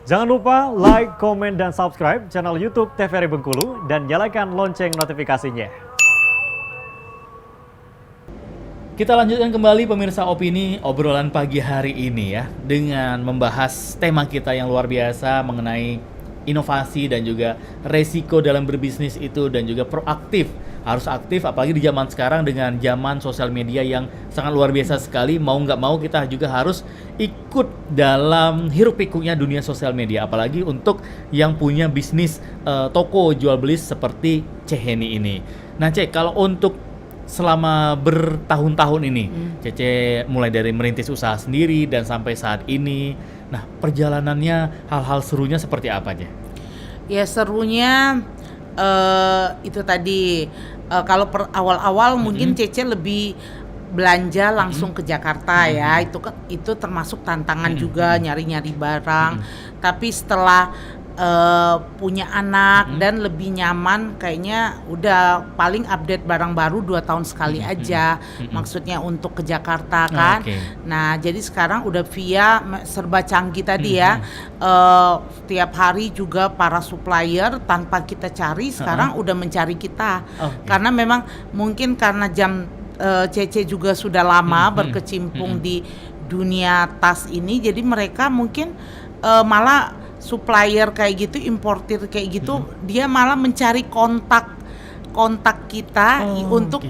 Jangan lupa like, komen, dan subscribe channel YouTube TVRI Bengkulu dan nyalakan lonceng notifikasinya. Kita lanjutkan kembali pemirsa opini obrolan pagi hari ini ya, dengan membahas tema kita yang luar biasa mengenai inovasi dan juga resiko dalam berbisnis itu, dan juga proaktif. Harus aktif apalagi di zaman sekarang dengan zaman sosial media yang sangat luar biasa sekali. Mau nggak mau kita juga harus ikut dalam hiruk pikuknya dunia sosial media, apalagi untuk yang punya bisnis toko jual beli seperti Ceheni ini. Nah Cek, kalau untuk selama bertahun-tahun ini, Cece mulai dari merintis usaha sendiri dan sampai saat ini, nah perjalanannya, hal-hal serunya seperti apa aja? Ya serunya itu tadi, kalau awal-awal mungkin Cece lebih belanja langsung ke Jakarta ya, itu termasuk tantangan juga nyari-nyari barang. Tapi setelah punya anak dan lebih nyaman, kayaknya udah paling update barang baru 2 tahun sekali aja, maksudnya untuk ke Jakarta kan. Nah jadi sekarang udah via serba canggih tadi ya, setiap hari juga para supplier tanpa kita cari sekarang udah mencari kita, karena memang mungkin karena Cece juga sudah lama berkecimpung di dunia tas ini, jadi mereka mungkin malah supplier kayak gitu, importir kayak gitu, dia malah mencari kontak kita untuk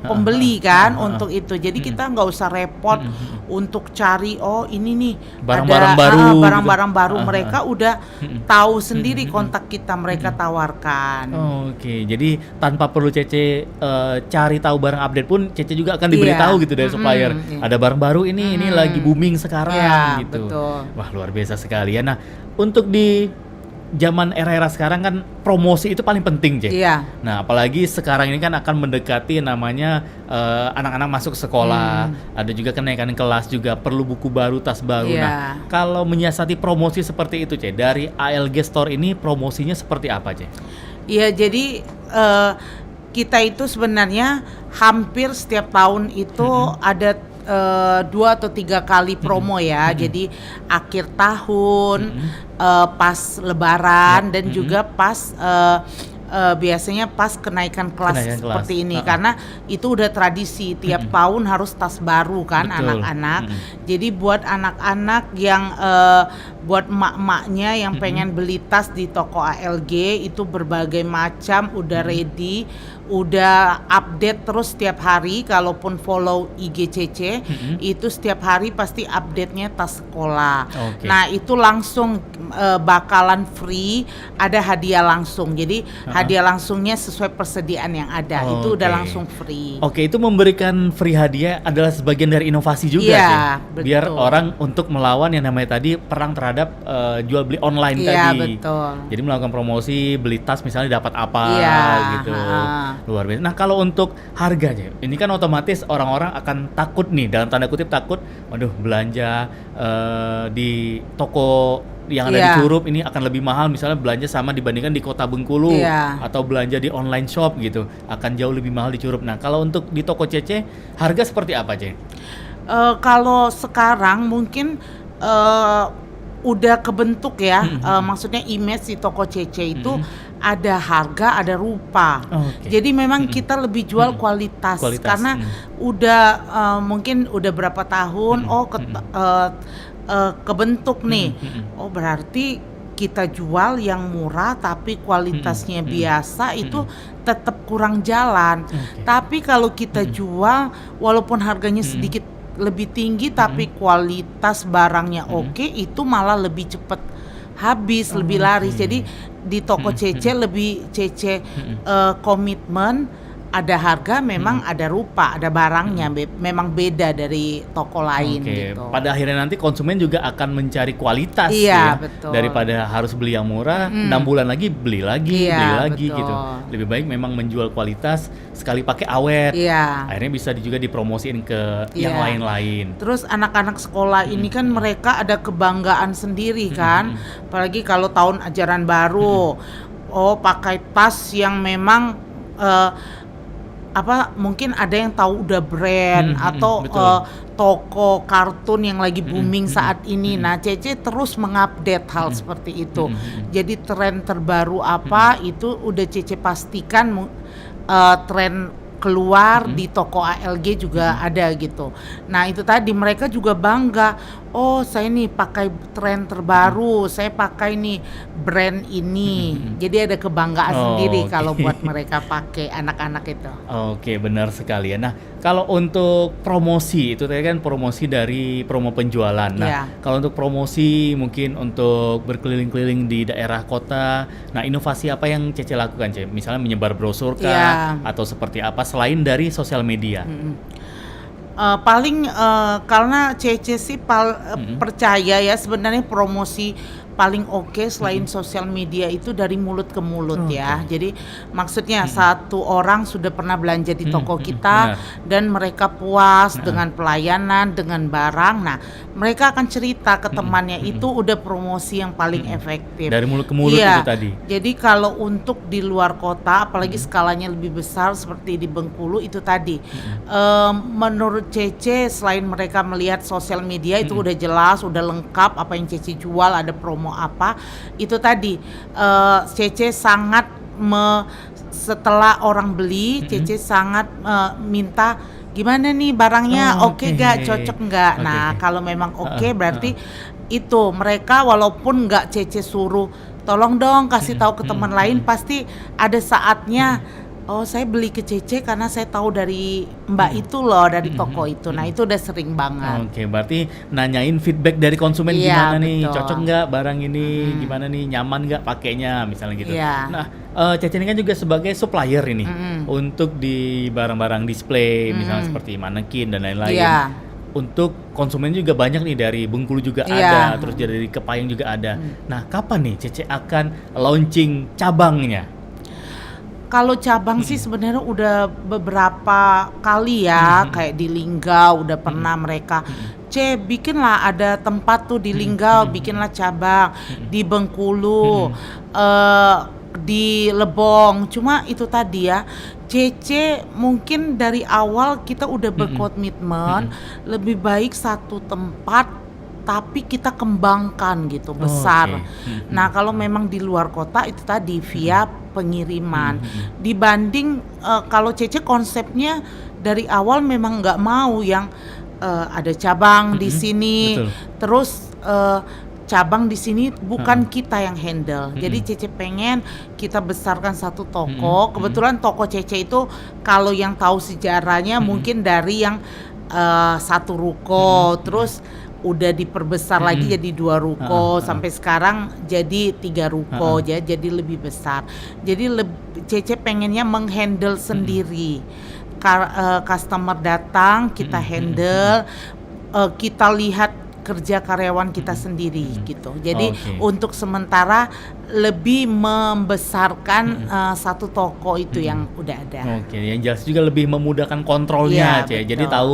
pembeli kan, untuk itu. Jadi kita nggak usah repot untuk cari ini nih barang-barang ada baru, barang-barang baru. Mereka udah tahu sendiri kontak kita, mereka tawarkan. Oke, jadi tanpa perlu Cece cari tahu barang update pun, Cece juga akan diberitahu gitu dari supplier. Ada barang baru ini lagi booming sekarang gitu. Betul. Wah luar biasa sekali ya. Nah untuk di zaman era-era sekarang kan promosi itu paling penting, Cek. Nah, apalagi sekarang ini kan akan mendekati namanya anak-anak masuk sekolah, ada juga kenaikan kelas, juga perlu buku baru, tas baru. Nah, kalau menyiasati promosi seperti itu, Cek, dari ALG Store ini promosinya seperti apa, Cek? Iya, jadi kita itu sebenarnya hampir setiap tahun itu ada 2 atau 3 kali promo ya. Jadi akhir tahun, pas lebaran, dan juga pas biasanya pas kenaikan kelas seperti ini, karena itu udah tradisi tiap tahun harus tas baru kan. Anak-anak. Jadi buat anak-anak yang buat emak-emaknya yang pengen beli tas di toko ALG itu berbagai macam udah ready, udah update terus setiap hari. Kalaupun follow IG Cece, itu setiap hari pasti update-nya tas sekolah. Nah itu langsung bakalan free, ada hadiah langsung. Jadi hadiah langsungnya sesuai persediaan yang ada, itu udah langsung free. Itu memberikan free hadiah adalah sebagian dari inovasi juga ya, biar orang untuk melawan yang namanya tadi perang terhadap jual beli online tadi. Jadi melakukan promosi, beli tas misalnya dapat apa gitu. Luar biasa. Nah kalau untuk harganya, ini kan otomatis orang-orang akan takut nih, dalam tanda kutip takut, waduh belanja di toko yang ada di Curup ini akan lebih mahal, misalnya belanja sama dibandingkan di kota Bengkulu, atau belanja di online shop gitu, akan jauh lebih mahal di Curup. Nah kalau untuk di toko Cece, harga seperti apa, Ce? Kalau sekarang mungkin udah kebentuk ya, maksudnya image di toko Cece itu ada harga, ada rupa. Jadi memang kita lebih jual kualitas, karena udah mungkin udah berapa tahun kebentuk nih. Berarti kita jual yang murah tapi kualitasnya biasa, itu tetap kurang jalan. Tapi kalau kita jual walaupun harganya sedikit lebih tinggi tapi kualitas barangnya itu malah lebih cepat habis, lebih laris. Jadi di toko Cece lebih Cece komitmen, ada harga, memang ada rupa, ada barangnya, memang beda dari toko lain gitu. Pada akhirnya nanti konsumen juga akan mencari kualitas betul. Daripada harus beli yang murah, 6 bulan lagi beli lagi gitu. Lebih baik memang menjual kualitas, sekali pakai awet. Akhirnya bisa juga dipromosiin ke yang lain-lain. Terus anak-anak sekolah ini kan mereka ada kebanggaan sendiri kan, apalagi kalau tahun ajaran baru, pakai tas yang memang mungkin ada yang tahu udah brand atau betul. toko kartun yang lagi booming saat ini. Nah, Cece terus mengupdate hal seperti itu. Jadi tren terbaru apa itu udah Cece pastikan tren keluar di toko ALG juga ada gitu. Nah, itu tadi mereka juga bangga. Oh, saya nih pakai tren terbaru, saya pakai nih brand ini. Jadi ada kebanggaan sendiri kalau buat mereka pakai anak-anak itu. Oke, benar sekali ya. Nah, kalau untuk promosi itu tadi kan promosi dari promo penjualan. Nah, Iya. kalau untuk promosi mungkin untuk berkeliling-keliling di daerah kota. Nah, inovasi apa yang Cece lakukan, Ce? Misalnya menyebar brosur kah Iya. atau seperti apa selain dari sosial media? Paling karena Cece sih percaya ya sebenarnya promosi paling oke selain sosial media itu dari mulut ke mulut ya. Jadi maksudnya satu orang sudah pernah belanja di toko kita dan mereka puas dengan pelayanan, dengan barang. Nah, mereka akan cerita ke temannya itu udah promosi yang paling efektif. Dari mulut ke mulut Iya. itu tadi. Jadi kalau untuk di luar kota, apalagi skalanya lebih besar seperti di Bengkulu itu tadi, menurut Cece selain mereka melihat sosial media itu udah jelas, udah lengkap apa yang Cece jual, ada promo apa, itu tadi Cece sangat setelah orang beli, Cece sangat minta gimana nih barangnya, oke gak, cocok nggak? Nah, kalau memang oke berarti itu mereka walaupun nggak Cece suruh tolong dong kasih tahu ke teman lain, pasti ada saatnya oh saya beli ke Cece karena saya tahu dari Mbak itu loh, dari toko itu. Nah, itu udah sering banget. Oke, berarti nanyain feedback dari konsumen Iya, gimana nih, betul. cocok nggak barang ini, gimana nih, nyaman nggak pakainya, misalnya gitu. Iya. Nah, Cece ini kan juga sebagai supplier ini untuk di barang-barang display, misalnya seperti manekin dan lain-lain. Iya. Untuk konsumen juga banyak nih, dari Bengkulu juga Iya. ada, terus dari Kepayang juga ada. Nah, kapan nih Cece akan launching cabangnya? Kalau cabang sih sebenarnya udah beberapa kali ya, kayak di Linggau udah pernah mereka. Bikinlah ada tempat tuh di Linggau, bikinlah cabang di Bengkulu, di Lebong. Cuma itu tadi ya, Cece mungkin dari awal kita udah berkomitmen lebih baik satu tempat tapi kita kembangkan gitu besar. Nah, kalau memang di luar kota itu tadi via pengiriman. Dibanding kalau Cece konsepnya dari awal memang nggak mau yang ada cabang di sini, betul. terus cabang di sini bukan kita yang handle. Jadi Cece pengen kita besarkan satu toko. Kebetulan toko Cece itu kalau yang tahu sejarahnya mungkin dari yang satu ruko, terus udah diperbesar lagi jadi 2 ruko, sampai sekarang jadi 3 ruko, jadi lebih besar. Jadi Cece pengennya menghandle sendiri. Customer datang, kita handle, kita lihat kerja karyawan kita sendiri gitu. Jadi untuk sementara lebih membesarkan satu toko itu yang udah ada. Oke, yang jelas juga lebih memudahkan kontrolnya, Iya, Ce. Jadi betul. tahu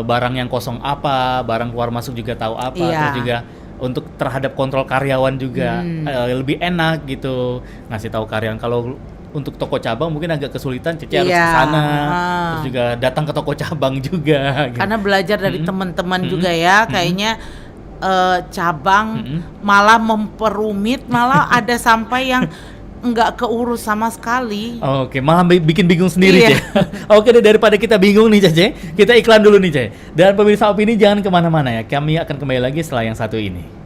barang yang kosong apa, barang keluar masuk juga tahu apa, Iya. terus juga untuk terhadap kontrol karyawan juga lebih enak gitu, ngasih tahu karyawan. Kalau untuk toko cabang mungkin agak kesulitan, Cece harus ke Iya. sana, terus juga datang ke toko cabang juga. Gitu. Karena belajar dari teman-teman juga ya, kayaknya cabang malah memperumit, malah ada sampai yang nggak keurus sama sekali. Oke, malah bikin bingung sendiri, Iya. Ce. Oke deh, daripada kita bingung nih, Cece, kita iklan dulu nih, Ce. Dan pemirsa Opini jangan kemana-mana ya, kami akan kembali lagi setelah yang satu ini.